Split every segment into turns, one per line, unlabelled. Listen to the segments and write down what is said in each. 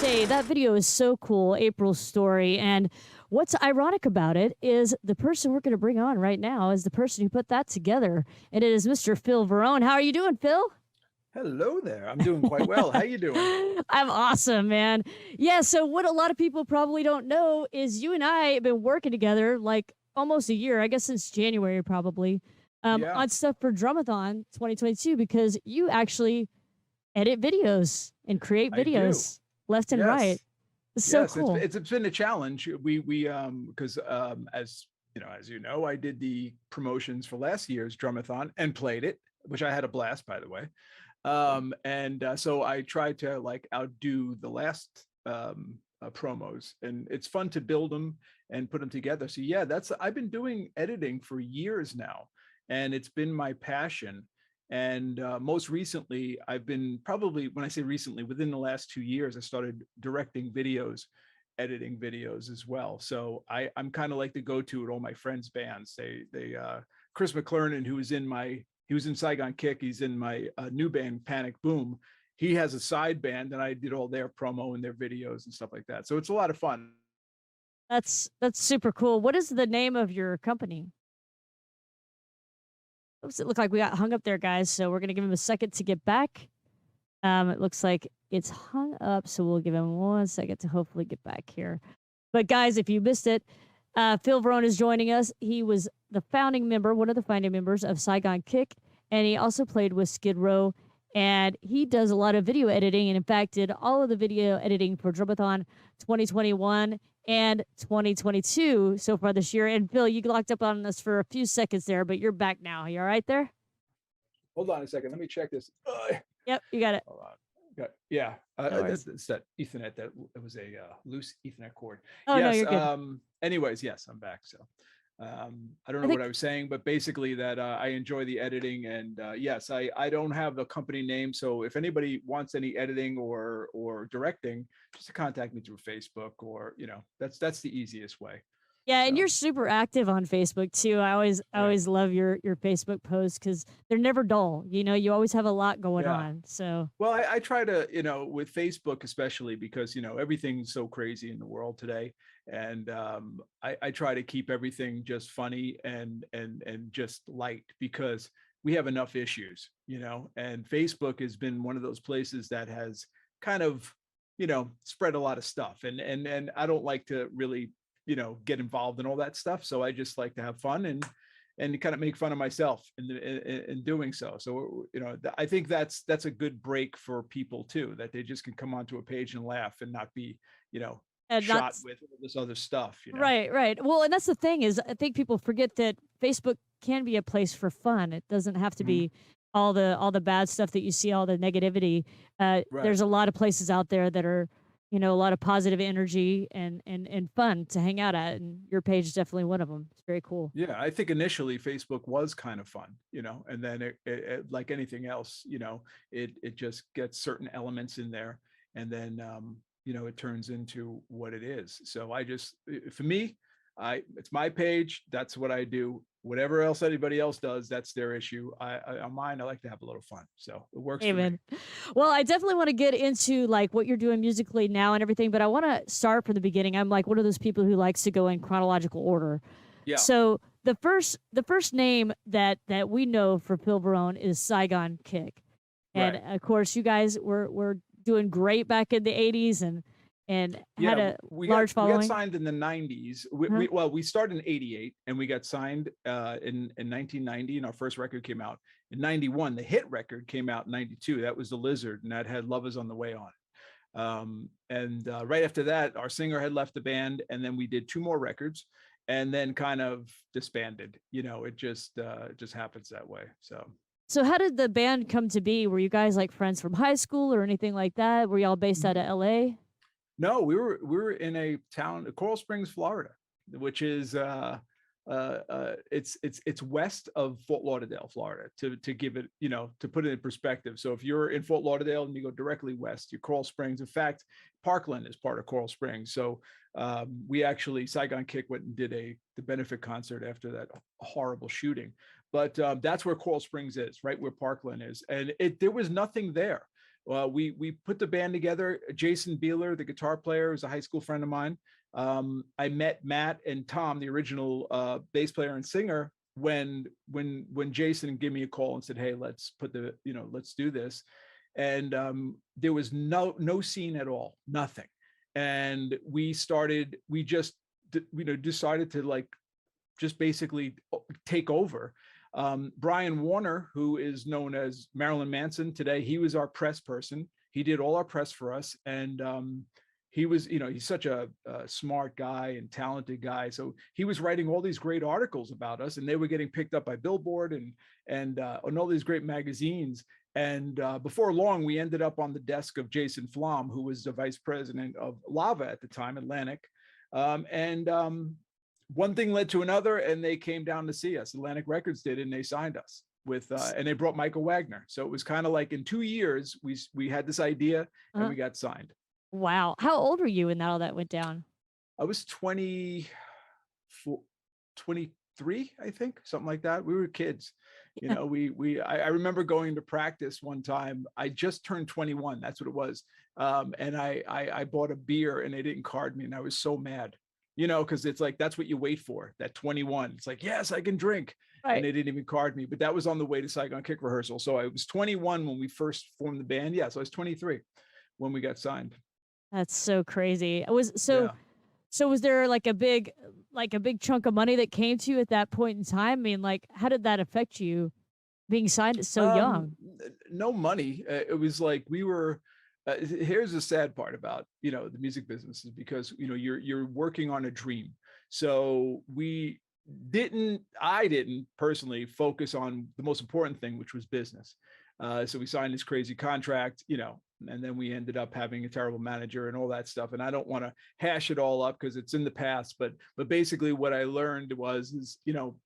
say that video is so cool, April's story. And what's ironic about it is the person we're going to bring on right now is the person who put that together. And it is Mr. Phil Varone. How are you doing, Phil?
Hello there. I'm doing quite well. How you doing?
I'm awesome, man. Yeah, so what a lot of people probably don't know is you and I have been working together like almost a year, I guess since January probably,
Yeah,
on stuff for Drumathon 2022 because you actually edit videos and create
I do.
videos left and right.
Yes.
It's so
Yes,
cool.
it's been a challenge. We because as you know, I did the promotions for last year's Drumathon and played it, which I had a blast, by the way. And so I tried to like outdo the last promos, and it's fun to build them and put them together. So yeah, that's I've been doing editing for years now, and it's been my passion. And most recently, I've been probably, when I say recently, within the last 2 years, I started directing videos, editing videos as well. So I'm kind of like the go-to at all my friends' bands. Chris McClernand, he was in Saigon Kick. He's in my new band, Panic Boom. He has a side band, and I did all their promo and their videos and stuff like that. So it's a lot of fun.
That's super cool. What is the name of your company? Oops, it looked like we got hung up there, guys. So we're gonna give him a second to get back. It looks like it's hung up, so we'll give him 1 second to hopefully get back here. But guys, if you missed it, Phil Varone is joining us. He was the founding member, one of the founding members of Saigon Kick, and he also played with Skid Row. And he does a lot of video editing, and in fact, did all of the video editing for Drumathon 2021 and 2022 so far this year. And Phil, you locked up on us for a few seconds there, but you're back now. You all right there?
Hold on a second. Let me check this.
Yep, you got it.
Hold on. Yeah,
No worries.
it's that Ethernet. That it was a loose Ethernet cord.
Oh no,
Yes.
you're good.
Anyways, yes, I'm back. So I don't
I
know what
think
I was saying, but basically that I enjoy the editing, and yes, I don't have a company name, so if anybody wants any editing or directing, just to contact me through Facebook, or that's the easiest way.
yeah, and
So
you're super active on Facebook too. I
right.
always love your Facebook posts because they're never dull. You know, you always have a lot going
Yeah.
on. So
Well, I try to, with Facebook especially, because everything's so crazy in the world today, and I try to keep everything just funny and just light, because we have enough issues, and Facebook has been one of those places that has kind of, spread a lot of stuff, and I don't like to really, get involved in all that stuff. So I just like to have fun and kind of make fun of myself in doing so. So I think that's a good break for people too, that they just can come onto a page and laugh and not be
and
shot
that's
with all this other stuff.
right, right. Well, and that's the thing is I think people forget that Facebook can be a place for fun. It doesn't have to
Mhm.
be all the bad stuff that you see, all the negativity.
Right.
There's a lot of places out there that are, you know, a lot of positive energy and fun to hang out at, and your page is definitely one of them. It's very cool.
Yeah, I think initially Facebook was kind of fun, and then it like anything else, it just gets certain elements in there, and then it turns into what it is. So for me, it's my page. That's what I do. Whatever else anybody else does, that's their issue. On mine, I like to have a little fun, so it works for me.
Amen. Well, I definitely want to get into like what you're doing musically now and everything, but I want to start from the beginning. I'm like one of those people who likes to go in chronological order.
Yeah.
So the first name that we know for Phil Varone is Saigon Kick, and
Right.
of course you guys were doing great back in the '80s and
Yeah,
had a
we got
large
we got
following.
signed in the 90s.
Uh-huh.
We started in 88, and we got signed in 1990, and our first record came out in 91. The hit record came out in 92. That was The Lizard, and that had Love Is on the Way on it. And right after that, our singer had left the band, and then we did two more records, and then kind of disbanded. It just happens that way. So
So how did the band come to be? Were you guys like friends from high school or anything like that? Were y'all based out of LA?
no, we were in a town, Coral Springs, Florida, which is it's west of Fort Lauderdale, Florida, to give it, to put it in perspective. So if you're in Fort Lauderdale and you go directly west, you're Coral Springs. In fact, Parkland is part of Coral Springs. So we actually, Saigon Kick went and did the benefit concert after that horrible shooting. But that's where Coral Springs is, right where Parkland is, and there was nothing there. We put the band together. Jason Beeler, the guitar player, is a high school friend of mine. I met Matt and Tom, the original bass player and singer, when Jason gave me a call and said, "Hey, let's let's do this." And there was no scene at all, nothing. And we just decided to like just basically take over. Brian Warner, who is known as Marilyn Manson today, he was our press person. He did all our press for us. And he was, he's such a smart guy and talented guy. So he was writing all these great articles about us, and they were getting picked up by Billboard and all these great magazines. And before long, we ended up on the desk of Jason Flom, who was the vice president of Lava at the time, Atlantic. One thing led to another, and they came down to see us. Atlantic Records did, and they signed us with, and they brought Michael Wagner. So it was kind of like in 2 years, we had this idea and we got signed.
Wow. How old were you when all that went down?
I was 23, I think, something like that. We were kids.
Yeah.
I remember going to practice one time. I just turned 21. That's what it was. And I bought a beer and they didn't card me. And I was so mad, because it's like, that's what you wait for, that 21. It's like, yes, I can drink. Right. And they didn't even card me. But that was on the way to Saigon Kick rehearsal. So I was 21 when we first formed the band. Yeah. So I was 23 when we got signed.
That's so crazy. So was there like a big chunk of money that came to you at that point in time? I mean, like, how did that affect you being signed so young?
No money. It was like we were, here's the sad part about, the music business is because, you're working on a dream. So I didn't personally focus on the most important thing, which was business. So we signed this crazy contract, and then we ended up having a terrible manager and all that stuff. And I don't want to hash it all up because it's in the past, but basically what I learned is,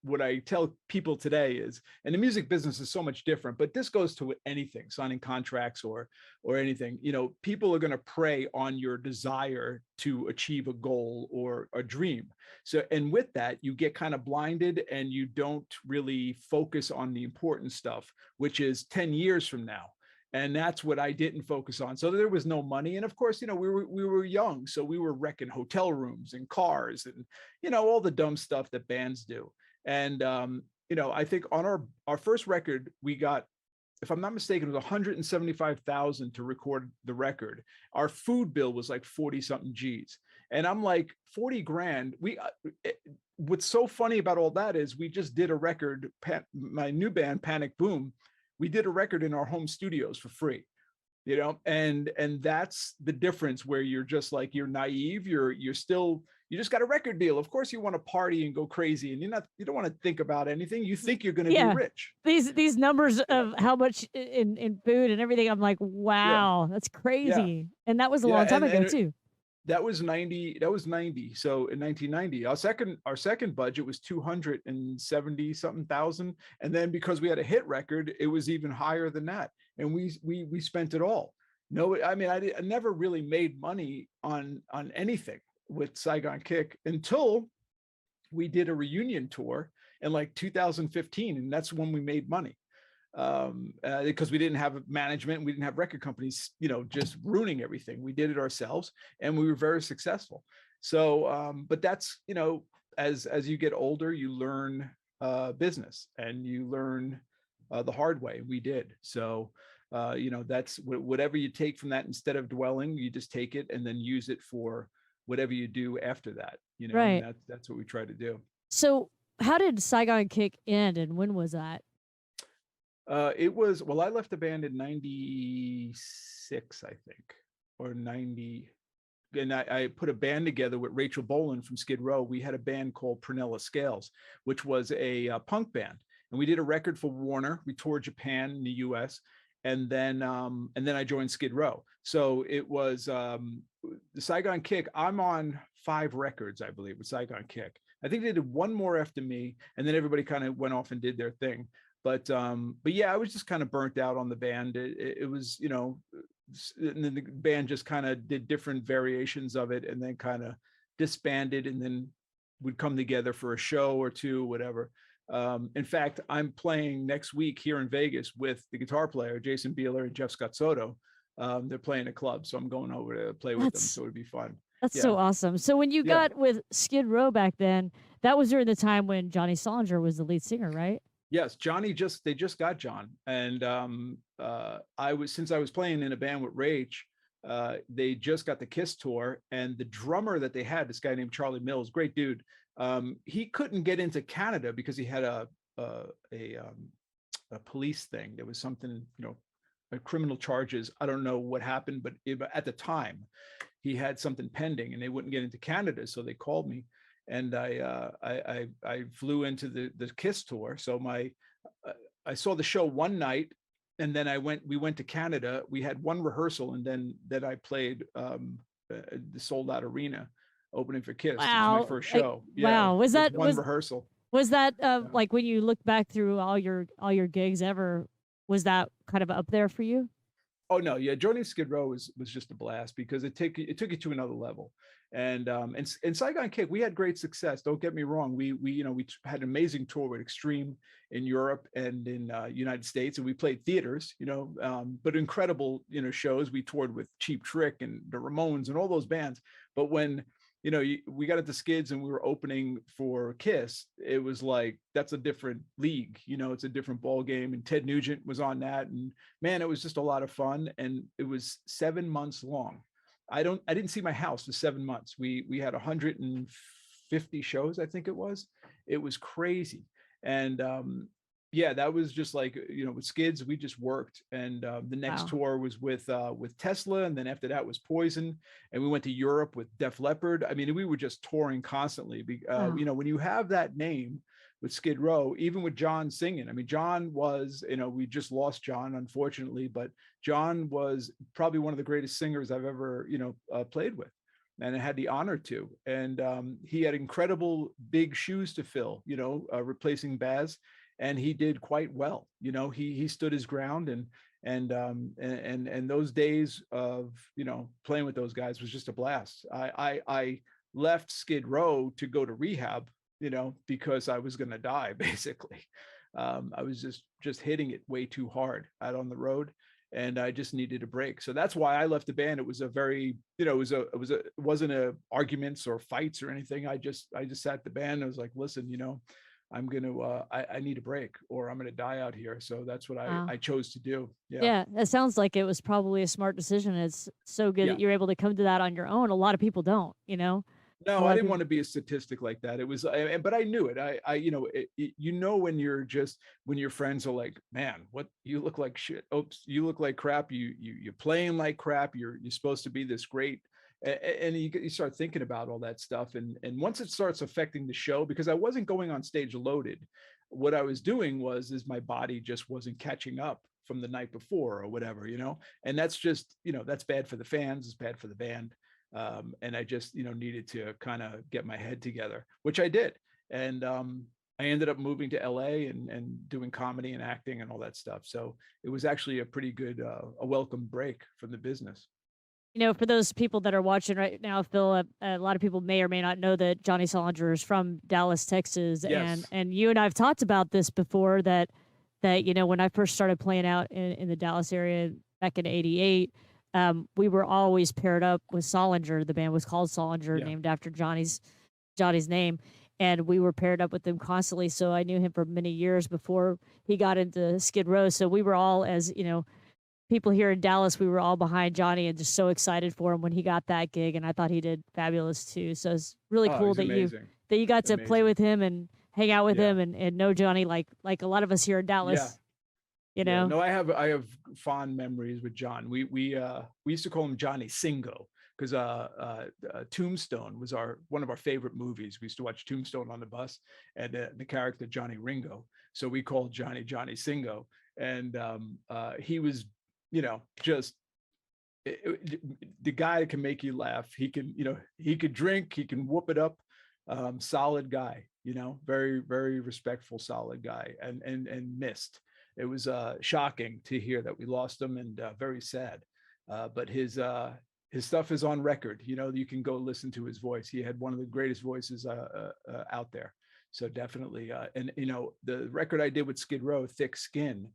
what I tell people today is, and the music business is so much different, but this goes to anything, signing contracts or anything, people are going to prey on your desire to achieve a goal or a dream. So, and with that, you get kind of blinded and you don't really focus on the important stuff, which is 10 years from now. And that's what I didn't focus on. So there was no money. And of course, we were young. So we were wrecking hotel rooms and cars and, all the dumb stuff that bands do. And, I think on our first record, we got, if I'm not mistaken, it was 175,000 to record the record. Our food bill was like 40 something G's. And I'm like, 40 grand. What's so funny about all that is we just did a record, my new band, Panic Boom. We did a record in our home studios for free, and that's the difference, where you're just like, you're naive. You just got a record deal. Of course you want to party and go crazy, and you don't want to think about anything. You think you're going to be rich.
These numbers of how much in food and everything. I'm like, wow, that's crazy. Yeah. And that was a long time ago too.
That was 90. So in 1990, our second budget was 270 something thousand. And then because we had a hit record, it was even higher than that. And we spent it all. No, I mean, I never really made money on anything with Saigon Kick until we did a reunion tour in like 2015. And that's when we made money. Because we didn't have management, we didn't have record companies, just ruining everything. We did it ourselves, and we were very successful. So, but that's, as you get older, you learn business, and you learn the hard way. We did. So, that's whatever you take from that. Instead of dwelling, you just take it and then use it for whatever you do after that.
Right.
And that's what we try to do.
So, how did Saigon Kick end, and when was that?
It was, well, I left the band in 96, I think, or 90. And I put a band together with Rachel Boland from Skid Row. We had a band called Prunella Scales, which was a punk band. And we did a record for Warner. We toured Japan and the US. And then I joined Skid Row. So it was the Saigon Kick. I'm on 5 records, I believe, with Saigon Kick. I think they did one more after me, and then everybody kind of went off and did their thing. But yeah, I was just kind of burnt out on the band. It was, and then the band just kind of did different variations of it, and then kind of disbanded, and then would come together for a show or two, whatever. In fact, I'm playing next week here in Vegas with the guitar player, Jason Beeler and Jeff Scott Soto. they're playing a club, so I'm going over to play with them.
That's
So it'd be fun.
that's
Yeah,
so awesome. So when you
yeah.
got with Skid Row back then, that was during the time when Johnny Solinger was the lead singer, right?
Yes, Johnny they just got John, and I was since I was playing in a band with Rage, they just got the Kiss tour, and the drummer that they had, this guy named Charlie Mills, great dude. He couldn't get into Canada because he had a, a, um, a police thing. There was something, criminal charges. I don't know what happened, but at the time, he had something pending, and they wouldn't get into Canada. So they called me, and I flew into the Kiss tour. So uh, I saw the show one night, and then we went to Canada. We had one rehearsal, and then I played the sold out arena opening for Kiss. It was my
Wow.
first show. Yeah,
Wow. Was
with
that
one rehearsal.
was that
Yeah.
like when you look back through all your gigs ever, was that kind of up there for you?
Oh no, yeah, joining Skid Row was just a blast because it took you to another level. And Saigon Kick, we had great success. Don't get me wrong. We had an amazing tour with Extreme in Europe and in United States, and we played theaters, but incredible shows. We toured with Cheap Trick and the Ramones and all those bands. But when we got into Skids and we were opening for Kiss, it was like that's a different league. It's a different ball game. And Ted Nugent was on that, and man, it was just a lot of fun. And it was 7 months long. I didn't see my house for 7 months. We had 150 shows, I think it was. It was crazy. And yeah, that was just like, with Skids, we just worked. And the next
Wow.
tour was with Tesla, and then after that was Poison, and we went to Europe with Def Leppard. I mean, we were just touring constantly.
Wow.
When you have that name with Skid Row, even with John singing. I mean, John was, we just lost John, unfortunately, but John was probably one of the greatest singers I've ever, played with, and I had the honor to. And he had incredible big shoes to fill, replacing Baz, and he did quite well. He stood his ground, and those days of playing with those guys was just a blast. I left Skid Row to go to rehab, because I was going to die basically. I was just hitting it way too hard out on the road, and I just needed a break. So that's why I left the band. It was a very, it wasn't a arguments or fights or anything. I just sat the band. I was like, listen, I'm going to, I need a break, or I'm going to die out here. So that's what
Wow.
I chose to do. Yeah.
Yeah, it sounds like it was probably a smart decision. It's so good
Yeah.
that you're able to come to that on your own. A lot of people don't. A
No, I
lot of
didn't
people.
want to be a statistic like that. It was, but I knew it. When you're when your friends are like, man, what, you look like shit. Oops, you look like crap. You're playing like crap. You're supposed to be this great. And you start thinking about all that stuff. And once it starts affecting the show, because I wasn't going on stage loaded, what I was doing is my body just wasn't catching up from the night before or whatever, and that's just, that's bad for the fans. It's bad for the band. And I just needed to kind of get my head together, which I did. And I ended up moving to LA and doing comedy and acting and all that stuff. So it was actually a pretty good a welcome break from the business.
For those people that are watching right now, Phil, a lot of people may or may not know that Johnny Solinger is from Dallas, Texas, and
Yes.
and you and I've talked about this before that when I first started playing out in the Dallas area back in '88, we were always paired up with Solinger. The band was called Solinger,
Yeah.
named after Johnny's name, and we were paired up with him constantly. So I knew him for many years before he got into Skid Row. So we were all, as people here in Dallas, we were all behind Johnny and just so excited for him when he got that gig. And I thought he did fabulous too. So it's really
Oh,
cool
he's amazing.
that you got to play
Amazing.
with him and hang out with
Yeah.
him and know Johnny like a lot of us here in
Yeah.
Dallas. You
Yeah,
know,
no, I have fond memories with John. We used to call him Johnny Singo because Tombstone was one of our favorite movies. We used to watch Tombstone on the bus, and the character Johnny Ringo. So we called Johnny Singo, and he was, just the guy that can make you laugh. He can, he could drink, he can whoop it up. Solid guy, very very respectful, solid guy, and missed. It was shocking to hear that we lost him, and very sad. But his stuff is on record. You can go listen to his voice. He had one of the greatest voices out there. So definitely, and the record I did with Skid Row, Thick Skin,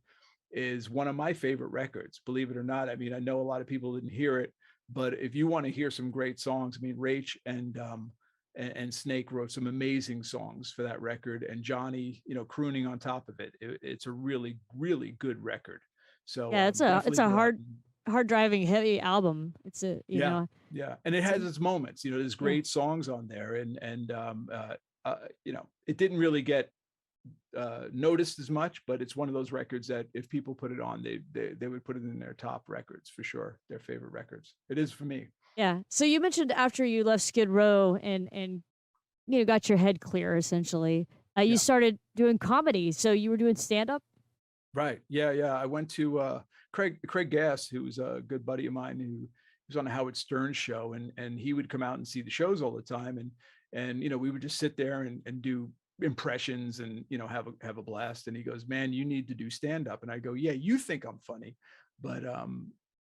is one of my favorite records, believe it or not. I mean, I know a lot of people didn't hear it, but if you want to hear some great songs, I mean, Rach and Snake wrote some amazing songs for that record, and Johnny, crooning on top of it. It's a really, really good record. So
Yeah, it's
definitely
a
go out.
hard driving heavy album. It's a
Yeah, yeah, and it
it's a,
has its moments. There's
yeah.
great songs on there, and it didn't really get noticed as much, but it's one of those records that if people put it on, they would put it in their top records for sure, their favorite records. It is for me.
Yeah. So you mentioned after you left Skid Row and got your head clear essentially, you
Yeah.
started doing comedy. So you were doing stand up?
Right. Yeah. Yeah. I went to Craig Gass, who's a good buddy of mine, who was on the Howard Stern show, and he would come out and see the shows all the time, and we would just sit there and do impressions and have a blast. And he goes, "Man, you need to do stand up." And I go, "Yeah, you think I'm funny, but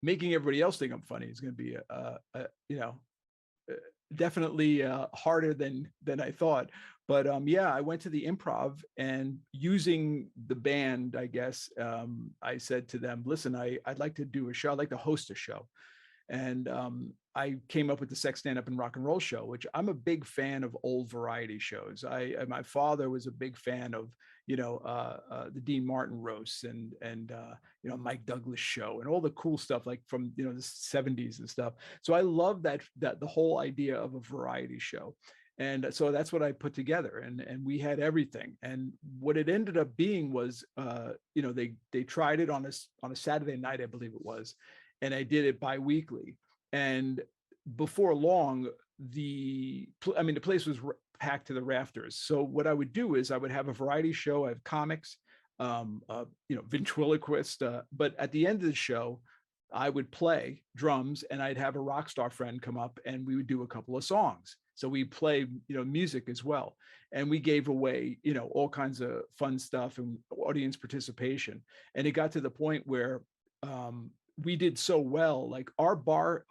making everybody else think I'm funny is going to be definitely harder than I thought." But yeah, I went to the Improv, and using the band, I guess, I said to them, "Listen, I'd like to do a show. I'd like to host a show." And I came up with the Sex, Stand Up, and Rock and Roll show, which I'm a big fan of old variety shows. My father was a big fan of the Dean Martin roasts and Mike Douglas show and all the cool stuff like from the 70s and stuff. So I love that the whole idea of a variety show. And so that's what I put together, and we had everything. And what it ended up being was, they tried it on a Saturday night, I believe it was, and I did it bi-weekly. And before long, the place was packed to the rafters. So what I would do is I would have a variety show. I have comics, ventriloquist, but at the end of the show, I would play drums, and I'd have a rock star friend come up, and we would do a couple of songs. So we play, music as well. And we gave away, all kinds of fun stuff and audience participation. And it got to the point where we did so well, like our bar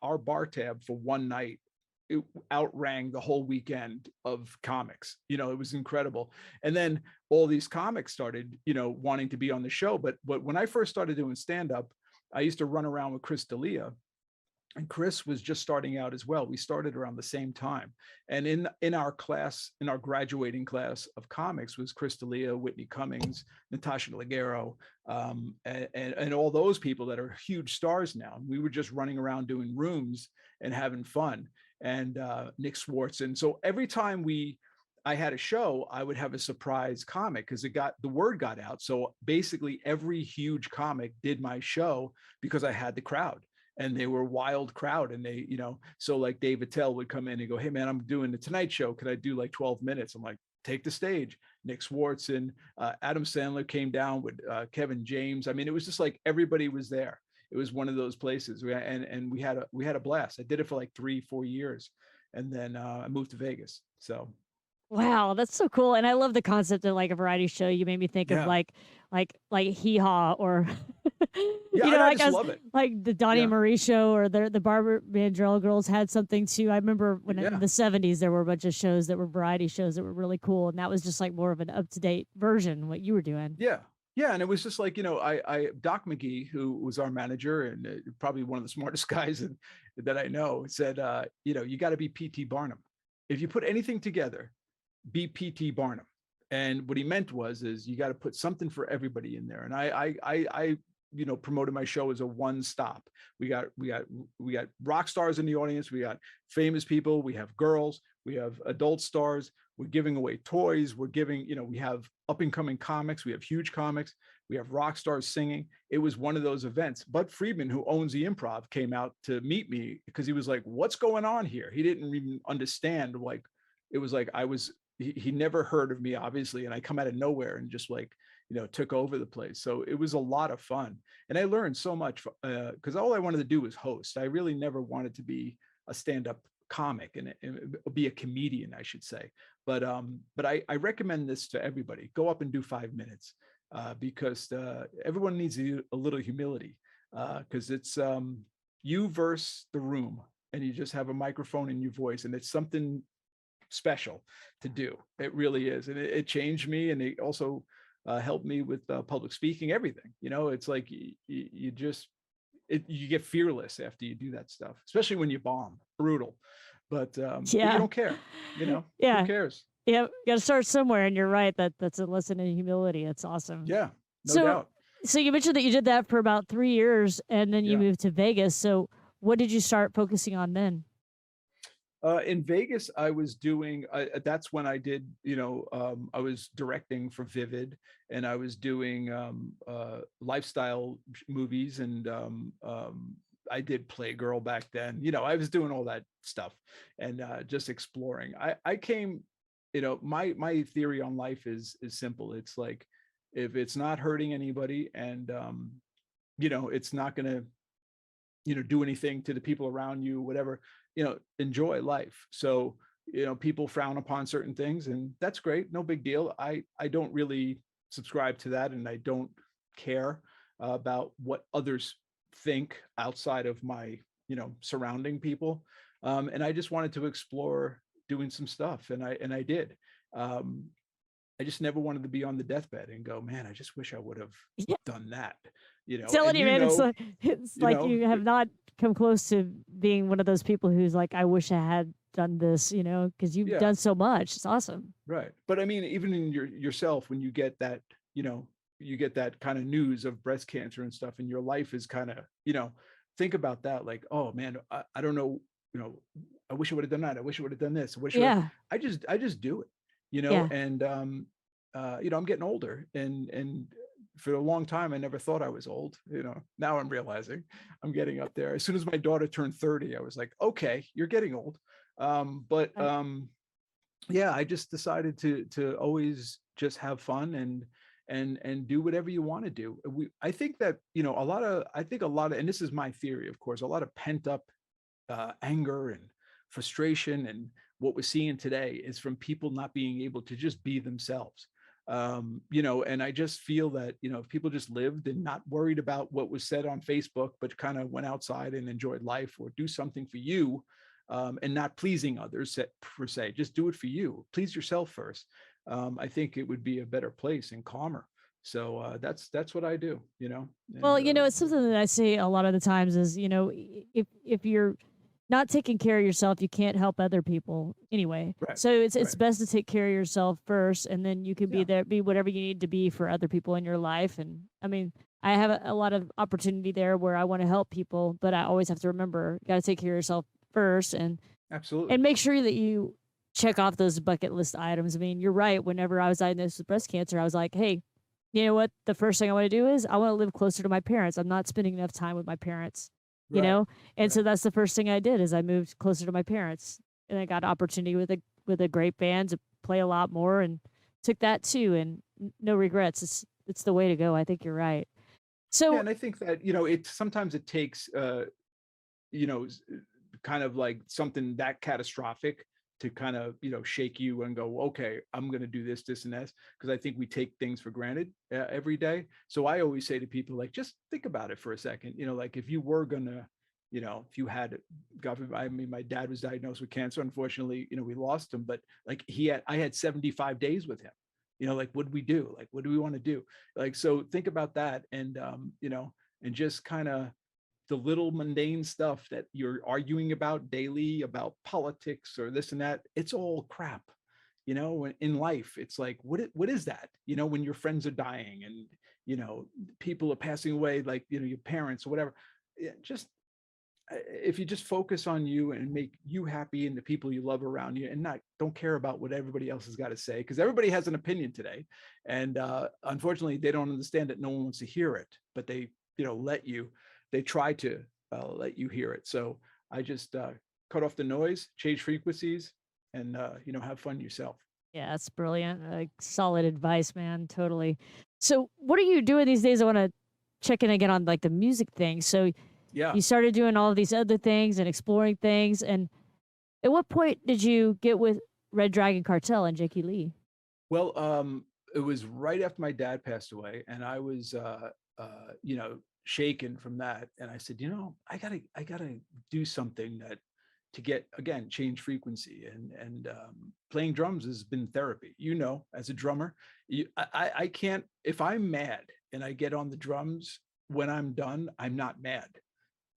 tab for one night, it outrang the whole weekend of comics. It was incredible. And then all these comics started, wanting to be on the show. But when I first started doing stand up, I used to run around with Chris D'Elia, and Chris was just starting out as well. We started around the same time. And in our class, in our graduating class of comics, was Chris D'Elia, Whitney Cummings, Natasha Leggero, and all those people that are huge stars now. We were just running around doing rooms and having fun. And Nick Swartz. And so every time I had a show, I would have a surprise comic because the word got out. So basically every huge comic did my show because I had the crowd, and they were a wild crowd. And they, so like Dave Attell would come in and go, "Hey man, I'm doing the Tonight Show. Could I do like 12 minutes? I'm like, "Take the stage." Nick Swartz and Adam Sandler came down with Kevin James. I mean, it was just like everybody was there. It was one of those places, and we had a blast. I did it for like 3-4 years, and then I moved to Vegas. So
Wow, that's so cool. And I love the concept of like a variety show. You made me think of
yeah,
like Hee Haw or
yeah, and I
like
just
as
love it.
like the Donnie and
Yeah,
Marie show or the Barbara Mandrell girls had something too. I remember when in
yeah,
the 70s there were a bunch of shows that were variety shows that were really cool. And that was just like more of an up-to-date version, what you were doing.
yeah, yeah. And it was just like, I Doc McGee, who was our manager and probably one of the smartest guys that I know, said, you got to be PT Barnum. If you put anything together, be PT Barnum. And what he meant is you got to put something for everybody in there. And I promoted my show as a one stop. We got rock stars in the audience. We got famous people. We have girls. We have adult stars. We're giving away toys. We're giving, we have up and coming comics. We have huge comics. We have rock stars singing. It was one of those events. Bud Friedman, who owns the Improv, came out to meet me because he was like, "What's going on here?" He didn't even understand. Like, it was like he never heard of me, obviously, and I come out of nowhere and just like took over the place. So it was a lot of fun, and I learned so much because all I wanted to do was host. I really never wanted to be a stand-up comic and be a comedian, I should say. But I recommend this to everybody. Go up and do 5 minutes because everyone needs a little humility because it's you versus the room, and you just have a microphone in your voice, and it's something special to do. It really is. And it changed me. And it also helped me with public speaking, everything. It's like you just you get fearless after you do that stuff, especially when you bomb. Brutal, but you
Yeah.
don't care. Who
Yeah.
cares?
Yeah. You got to start somewhere. And you're right. That's a lesson in humility. It's awesome.
Yeah, no
So,
doubt.
so you mentioned that you did that for about 3 years and then you
Yeah.
moved to Vegas. So what did you start focusing on then?
In Vegas, I was doing. That's when I did. I was directing for Vivid, and I was doing lifestyle movies, and I did Playgirl back then. I was doing all that stuff, and just exploring. I came. My theory on life is simple. It's like, if it's not hurting anybody, and it's not going to do anything to the people around you, whatever, enjoy life. So people frown upon certain things, and that's great, no big deal. I don't really subscribe to that, and I don't care about what others think outside of my surrounding people. And I just wanted to explore doing some stuff, and I did. I just never wanted to be on the deathbed and go, man, I just wish I would have
Yeah.
done that.
Telling
And
you, man, it's
you
like
know
you have not come close to being one of those people who's like, I wish I had done this, because you've
yeah.
done so much. It's awesome.
Right. But I mean, even in yourself, when you get that, you get that kind of news of breast cancer and stuff, and your life is kind of, think about that. Like, oh man, I don't know, I wish I would have done that. I wish I would have done this.
Yeah.
I just do it,
Yeah.
and, I'm getting older, and for a long time, I never thought I was old. Now I'm realizing I'm getting up there. As soon as my daughter turned 30, I was like, okay, you're getting old. But
Right.
yeah, I just decided to always just have fun, and do whatever you want to do. I think that a lot of, and this is my theory, of course, a lot of pent up anger and frustration, and what we're seeing today is from people not being able to just be themselves. And I just feel that if people just lived and not worried about what was said on Facebook, but kind of went outside and enjoyed life, or do something for you, and not pleasing others per se, just do it for you, please yourself first. I think it would be a better place and calmer. So that's what I do.
Well,
And
it's something that I say a lot of the times is, if you're not taking care of yourself, you can't help other people anyway.
right,
So it's
right,
best to take care of yourself first, and then you can
yeah,
be whatever you need to be for other people in your life. And I mean, I have a lot of opportunity there where I want to help people, but I always have to remember, you got to take care of yourself first, and
absolutely,
make sure that you check off those bucket list items. I mean, you're right. Whenever I was diagnosed with breast cancer, I was like, hey, you know what? The first thing I want to do is I want to live closer to my parents. I'm not spending enough time with my parents, you
right,
know? And
right.
so that's the first thing I did is I moved closer to my parents. And I got opportunity with a great band to play a lot more, and took that too, and no regrets. It's the way to go. I think you're right.
Yeah,
So
and I think that it sometimes it takes you know s- kind of like something that catastrophic to kind of shake you and go, okay, I'm going to do this and this, because I think we take things for granted every day. So I always say to people, like, just think about it for a second. Like, if you were gonna, if you had, God forbid, I mean, my dad was diagnosed with cancer, unfortunately, we lost him, but like, I had 75 days with him. Like, what do we do? Like, what do we want to do? Like, so think about that, and and just kind of the little mundane stuff that you're arguing about daily, about politics or this and that. It's all crap. In life, it's like, what is that? When your friends are dying, and people are passing away, like your parents or whatever. Just if you just focus on you and make you happy and the people you love around you, and not don't care about what everybody else has got to say, because everybody has an opinion today, and unfortunately they don't understand that no one wants to hear it, but they try to let you hear it. So I just cut off the noise, change frequencies, and have fun yourself.
yeah, that's brilliant. Solid advice, man. Totally. So what are you doing these days? I want to check in again on like the music thing. So
Yeah.
you started doing all of these other things and exploring things. And at what point did you get with Red Dragon Cartel and Jakey Lee?
Well, it was right after my dad passed away, and I was, shaken from that. And I said, I gotta do something that to get, again, change frequency. And playing drums has been therapy. As a drummer, I can't, if I'm mad and I get on the drums, when I'm done, I'm not mad,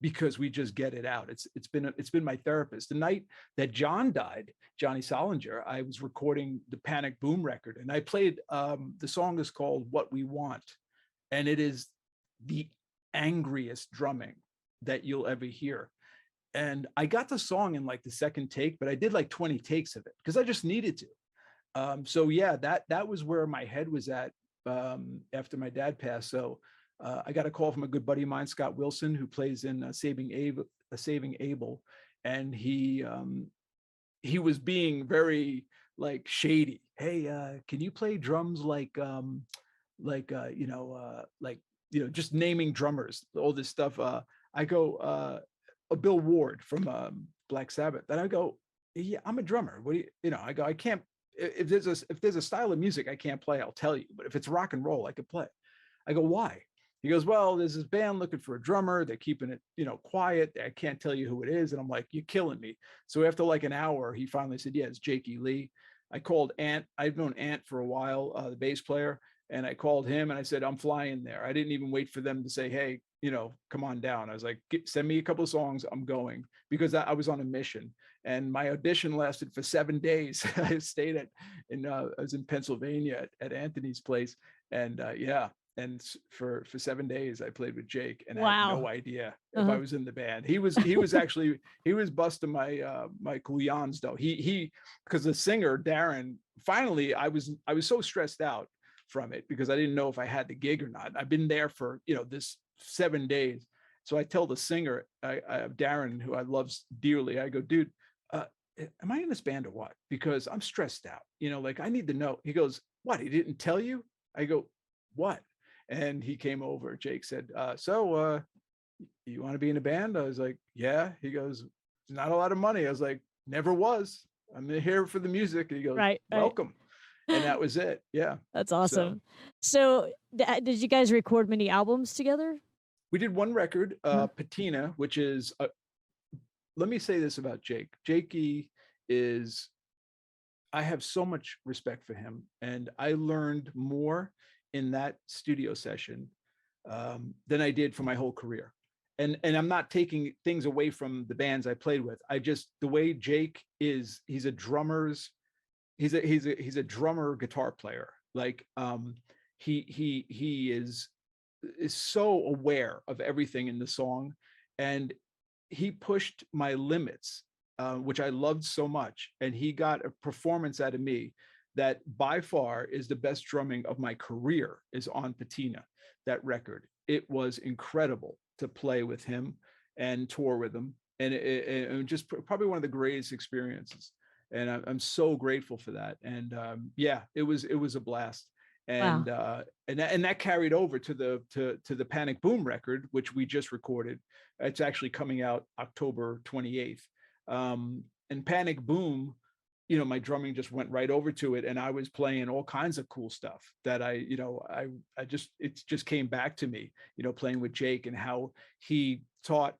because we just get it out. It's been my therapist. The night that John died, Johnny Solinger, I was recording the Panic Boom record, and I played, the song is called What We Want, and it is the angriest drumming that you'll ever hear. And I got the song in like the second take, but I did like 20 takes of it because I just needed to. So yeah, that was where my head was at, after my dad passed. So I got a call from a good buddy of mine, Scott Wilson, who plays in Saving Abel, and he was being very like shady. Hey, can you play drums like just naming drummers, all this stuff. I go, Bill Ward from Black Sabbath, and I go, yeah, I'm a drummer. What do I go, I can't. If there's a style of music I can't play, I'll tell you. But if it's rock and roll, I could play. I go, why? He goes, well, there's this band looking for a drummer. They're keeping it, quiet. I can't tell you who it is. And I'm like, you're killing me. So after like an hour, he finally said, yeah, it's Jake E. Lee. I called Ant. I've known Ant for a while, the bass player. And I called him and I said, I'm flying there. I didn't even wait for them to say, hey, come on down. I was like, send me a couple of songs. I'm going, because I was on a mission. And my audition lasted for 7 days. I stayed I was in Pennsylvania at Anthony's place. And yeah. And for 7 days I played with Jake, and I had no idea if I was in the band. He was actually, he was busting my couillons though. He because the singer Darren, finally I was so stressed out from it because I didn't know if I had the gig or not. I've been there for this 7 days. So I tell the singer, Darren, who I love dearly, I go, dude, am I in this band or what? Because I'm stressed out. Like I need to know. He goes, what? He didn't tell you? I go, what? And he came over. Jake said, so you want to be in a band? I was like, yeah. He goes, not a lot of money. I was like, never was. I'm here for the music. He goes,
right.
Welcome. And that was it. Yeah.
That's awesome. So did you guys record many albums together?
We did one record, Patina, which is, let me say this about Jake. Jakey is, I have so much respect for him. And I learned more in that studio session than I did for my whole career. And I'm not taking things away from the bands I played with. The way Jake is, he's a drummer guitar player. Like he is so aware of everything in the song, and he pushed my limits, which I loved so much. And he got a performance out of me that by far is the best drumming of my career, is on Patina, that record. It was incredible to play with him and tour with him. And it just probably one of the greatest experiences. And I'm so grateful for that. And yeah, it was a blast. And and that carried over to the Panic Boom record, which we just recorded. It's actually coming out October 28th. And Panic Boom, my drumming just went right over to it, and I was playing all kinds of cool stuff that it just came back to me, playing with Jake, and how he taught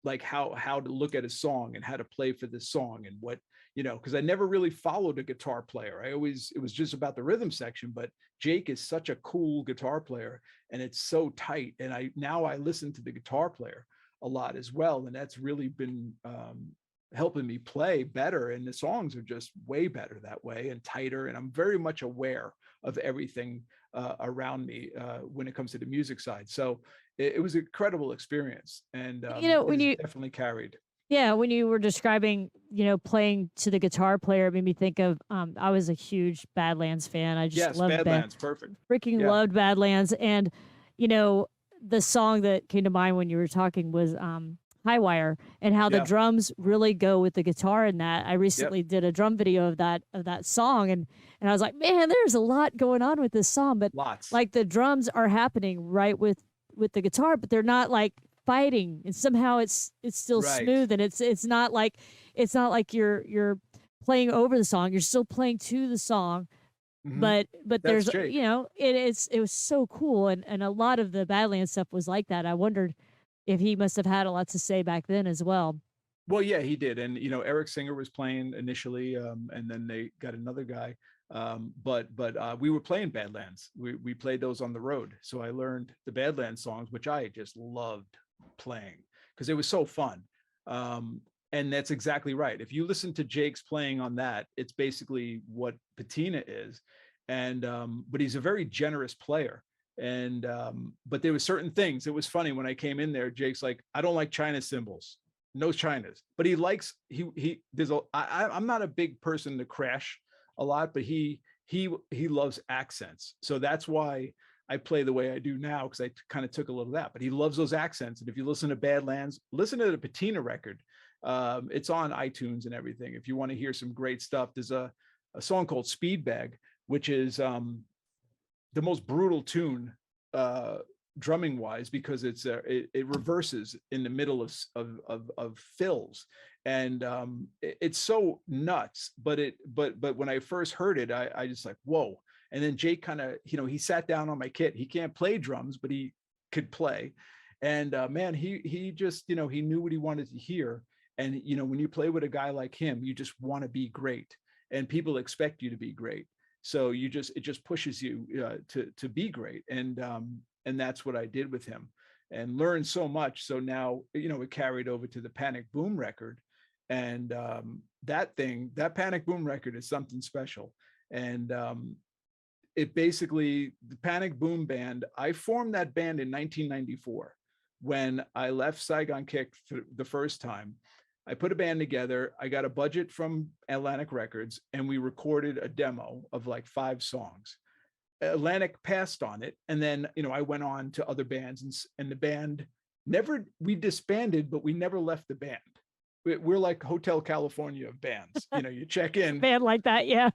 like how to look at a song and how to play for this song, and what, because I never really followed a guitar player. It was just about the rhythm section, but Jake is such a cool guitar player, and it's so tight. And I listen to the guitar player a lot as well, and that's really been helping me play better, and the songs are just way better that way and tighter, and I'm very much aware of everything around me when it comes to the music side. So it was an incredible experience, and
when you
definitely carried.
Yeah, when you were describing, playing to the guitar player, it made me think of I was a huge Badlands fan. I just loved
Badlands, perfect.
Freaking loved Badlands, and the song that came to mind when you were talking was High Wire, and how the drums really go with the guitar in that. I recently did a drum video of that song, and I was like, man, there's a lot going on with this song, but like the drums are happening right with the guitar, but they're not like fighting, and somehow it's still smooth, and it's not like you're playing over the song. You're still playing to the song. But there's Jake. It was so cool, and a lot of the Badlands stuff was like that. I wondered if he must have had a lot to say back then as well.
Well, yeah, he did, and Eric Singer was playing initially, and then they got another guy. But we were playing Badlands. We played those on the road, so I learned the Badlands songs, which I just loved playing because it was so fun. And that's exactly right. If you listen to Jake's playing on that, it's basically what patina is, and but he's a very generous player. And but there were certain things. It was funny when I came in there. Jake's like, I don't like China cymbals, no Chinas, but he likes he. There's a I'm not a big person to crash a lot, but he loves accents, so that's why I play the way I do now, because I kind of took a little of that. But he loves those accents, and if you listen to Badlands, listen to the Patina record. It's on iTunes and everything. If you want to hear some great stuff, there's a song called Speed Bag, which is the most brutal tune drumming wise, because it reverses in the middle of fills, and it's so nuts. But when I first heard it, I just like, whoa. And then Jake kind of, he sat down on my kit. He can't play drums, but he could play. And man, he just, he knew what he wanted to hear. And when you play with a guy like him, you just want to be great, and people expect you to be great. So it just pushes you to be great. And that's what I did with him, and learned so much. So now, it carried over to the Panic Boom record. And that Panic Boom record is something special. And it basically, the Panic Boom band, I formed that band in 1994 when I left Saigon Kick for the first time. I put a band together. I got a budget from Atlantic Records, and we recorded a demo of like 5 songs. Atlantic passed on it, and then I went on to other bands, and the band we disbanded, but we never left the band. We're like Hotel California of bands. You check in,
band like that, yeah.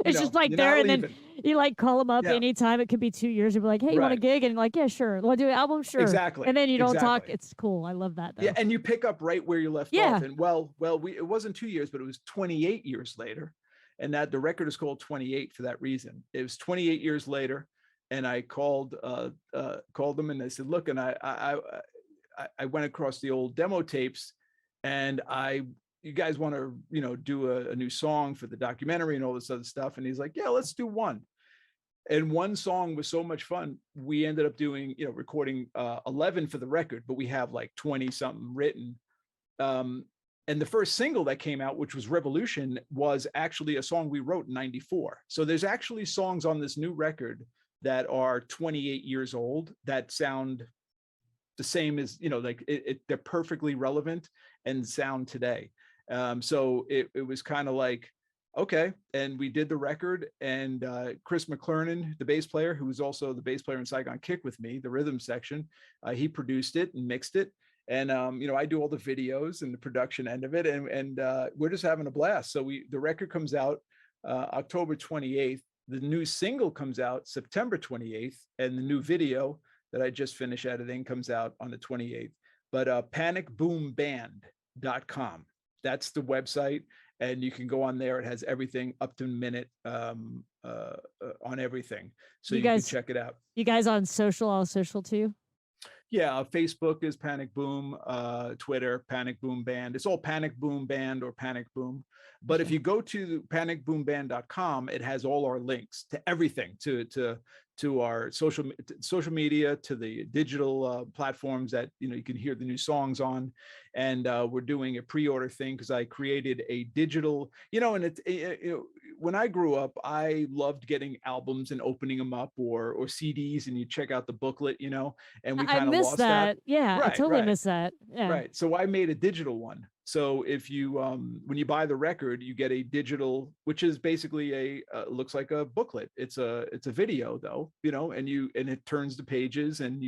It's just like there, and then you like call them up anytime. It could be 2 years. You'd be like, hey, you want a gig? And like, yeah, sure. Want to do an album? Sure.
Exactly.
And then you don't talk. It's cool. I love that, though.
Yeah, and you pick up right where you left off. And it wasn't 2 years, but it was 28 years later. And that the record is called 28 for that reason. It was 28 years later, and I called them, and I said, look, and I went across the old demo tapes, and you guys want to do a new song for the documentary and all this other stuff? And he's like, yeah, let's do one. And one song was so much fun, we ended up doing recording 11 for the record, but we have like 20 something written. And the first single that came out, which was Revolution, was actually a song we wrote in 94. So there's actually songs on this new record that are 28 years old that sound the same as, like they're perfectly relevant and sound today. So it was kind of like, okay. And we did the record, and Chris McClernand, the bass player, who was also the bass player in Saigon Kick with me, the rhythm section, he produced it and mixed it. And I do all the videos and the production end of it, and we're just having a blast. So the record comes out October 28th. The new single comes out September 28th, and the new video that I just finished editing comes out on the 28th. But panicboomband.com, that's the website, and you can go on there. It has everything up to minute on everything, so you can check it out.
You guys on all social too?
Yeah, Facebook is Panic Boom, Twitter, Panic Boom Band. It's all Panic Boom Band or Panic Boom. But if you go to panicboomband.com, it has all our links to everything, to our social media, to the digital platforms that you can hear the new songs on. And we're doing a pre-order thing, because I created a digital, and when I grew up, I loved getting albums and opening them up, or CDs, and you check out the booklet, and we kind of lost that.
Yeah, right, I totally miss that. Yeah.
Right. So I made a digital one. So if you, when you buy the record, you get a digital, which is basically looks like a booklet. It's a video though, and it turns the pages, and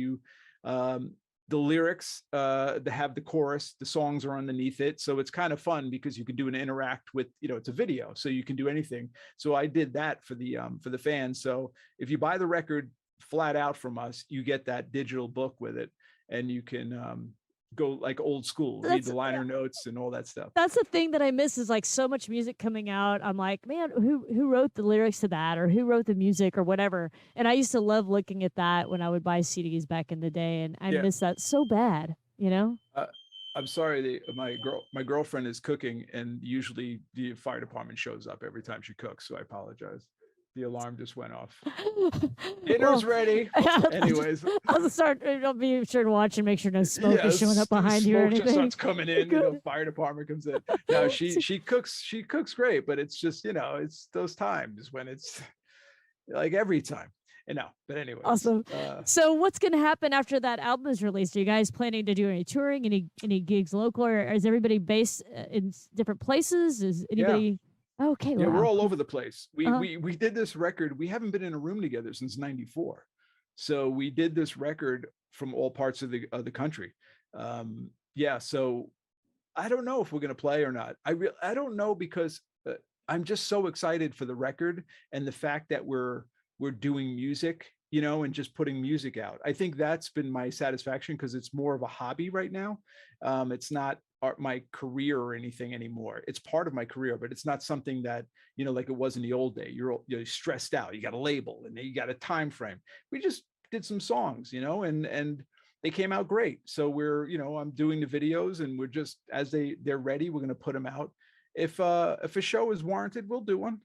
the lyrics, they have the chorus, the songs are underneath it. So it's kind of fun, because you can do an interact with, it's a video, so you can do anything. So I did that for the fans. So if you buy the record flat out from us, you get that digital book with it, and you can, go like old school, read the liner notes and all that stuff.
That's the thing that I miss, is like so much music coming out. I'm like, man, who wrote the lyrics to that, or who wrote the music, or whatever. And I used to love looking at that when I would buy CDs back in the day, and I miss that so bad,
I'm sorry. My girlfriend is cooking, and usually the fire department shows up every time she cooks. So I apologize. The alarm just went off. Dinner's
Well,
ready. Anyways,
I'll start. I'll be sure to watch and make sure no smoke is showing
yes,
up behind you or
smoke just
anything.
starts coming in.
Good.
Fire department comes in. No, she cooks. She cooks great, but it's just it's those times when it's like every time. But anyways,
Awesome. So, what's going to happen after that album is released? Are you guys planning to do any touring, any gigs local, or is everybody based in different places? Is
yeah,
anybody? Okay,
yeah, we're
wow,
all
cool.
over the place. We
Uh,
we we did this record. We haven't been in a room together since '94, so we did this record from all parts of the country. Yeah, so I don't know if we're going to play or not. I don't know because I'm just so excited for the record and the fact that we're doing music, and just putting music out. I think that's been my satisfaction because it's more of a hobby right now. It's not my career or anything anymore. It's part of my career, but it's not something that like it was in the old day. You're stressed out. You got a label and you got a time frame. We just did some songs, and they came out great. So I'm doing the videos, and we're just as they're ready, we're going to put them out. If a show is warranted, we'll do one.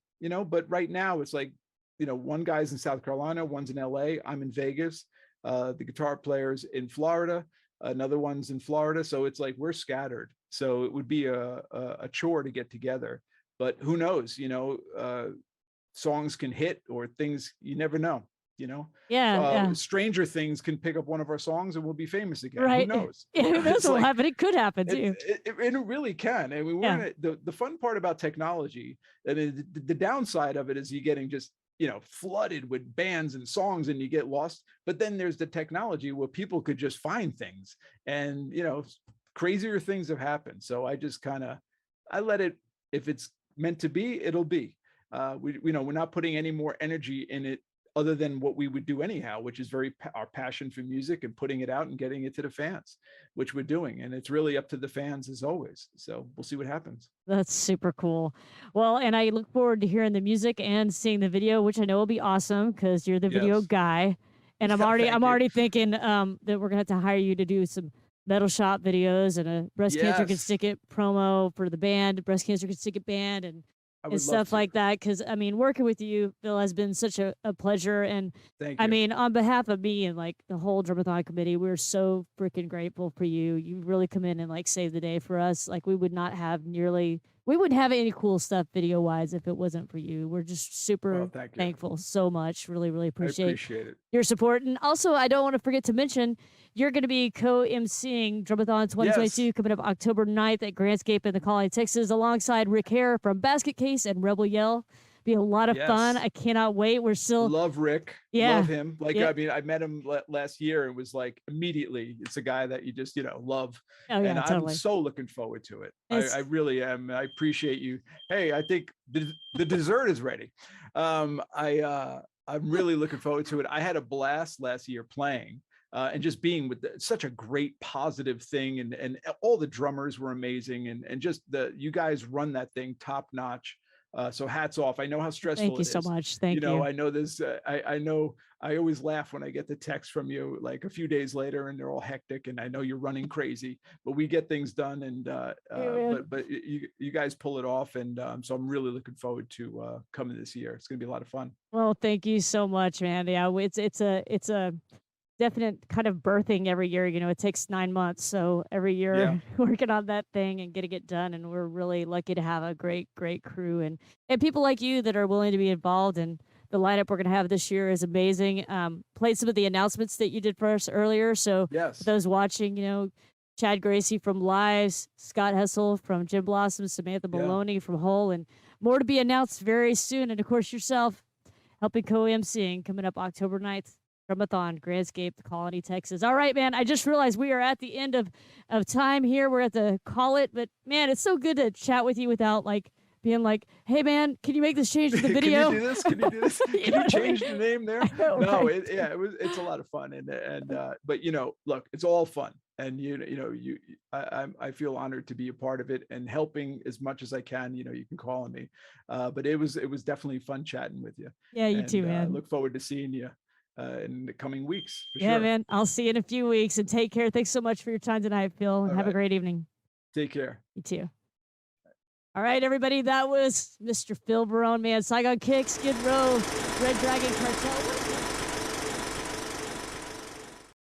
But right now it's like, one guy's in South Carolina, one's in LA, I'm in Vegas, the guitar player's in Florida, another one's in Florida. So it's like we're scattered. So it would be a chore to get together. But who knows? Songs can hit or things, you never know.
yeah, yeah,
Stranger Things can pick up one of our songs and we'll be famous again. Who
right.
knows?
Yeah, who knows
It's
what will
like
happen? It could happen too.
it really can. I mean, we're
Yeah,
in the fun part about technology. I mean, the downside of it is you getting just flooded with bands and songs and you get lost. But then there's the technology where people could just find things, and crazier things have happened. So I just I let it, if it's meant to be, it'll be. We're not putting any more energy in it other than what we would do anyhow, which is our passion for music and putting it out and getting it to the fans, which we're doing. And it's really up to the fans as always. So we'll see what happens.
that's super cool. Well, and I look forward to hearing the music and seeing the video, which I know will be awesome because you're the video
Yes.
guy. And I'm
Yeah,
already
thank you.
thinking that we're gonna have to hire you to do some metal shop videos and a breast cancer can
Yes,
stick it promo for the band, breast cancer can stick it band,
I
and
would love
stuff
to.
like that. Because I mean, working with you, Phil, has been such a pleasure. And
Thank
I
you.
mean, on behalf of me and like the whole Dramathon committee, we're so freaking grateful for you. You really come in and like save the day for us. Like we wouldn't have any cool stuff video wise if it wasn't for you. We're just
Well,
super
thank you.
thankful so much. Really, really
I
appreciate
appreciate it.
your support. And also, I don't want to forget to mention you're going to be co-emceeing Drumathon
Yes.
2022 coming up October 9th at Grandscape in the Colony, Texas, alongside Rick Hare from Basket Case and Rebel Yell. Be a lot of fun.
Yes.
I cannot wait. We're still,
Love Rick.
yeah,
Love him. Like,
yeah,
I mean, I met him last year and was like, immediately, it's a guy that you just, love.
oh
And
yeah,
I'm
totally.
so looking forward to it. I
It's
really am. I appreciate you. Hey, I think the dessert is ready. I'm really looking forward to it. I had a blast last year playing. And just being with such a great positive thing, and all the drummers were amazing, and just you guys run that thing top notch. So hats off. I know how
thank
stressful
you
it
so
is.
much. Thank you.
I know this. I know. I always laugh when I get the text from you like a few days later, and they're all hectic, and I know you're running crazy, but we get things done. And
Hey, man.
but you guys pull it off, and so I'm really looking forward to coming this year. It's gonna be a lot of fun.
Well, thank you so much, man. Yeah, it's a definite kind of birthing every year. It takes 9 months. So every
Yeah.
year working on that thing and getting it done. And we're really lucky to have a great, great crew and people like you that are willing to be involved. And the lineup we're going to have this year is amazing. Played some of the announcements that you did for us earlier. So for
Yes.
those watching, Chad Gracie from Lives, Scott Hessel from Jim Blossom, Samantha
Yeah.
Maloney from Hull, and more to be announced very soon. And of course, yourself helping co-emceeing coming up October 9th. Dramathon, Grandscape, Colony, Texas. All right, man. I just realized we are at the end of time here. We're at the call it, but man, it's so good to chat with you without like being like, hey man, can you make this change to the
Can you
video?
do this? Can you do this?
You
Can
know
you
what I mean?
change the name there?
I know,
No,
right?
it's a lot of fun, and but look, it's all fun, and I feel honored to be a part of it and helping as much as I can. You can call on me, but it was definitely fun chatting with you,
Yeah, you too,
and
man.
look forward to seeing you in the coming weeks. For
Yeah,
sure.
man. I'll see you in a few weeks and take care. Thanks so much for your time tonight, Phil, and
All
have a
right.
great evening.
Take care.
You too. All right, everybody. That was Mr. Phil Varone, man. Saigon Kick, Skid Row, Red Dragon Cartel.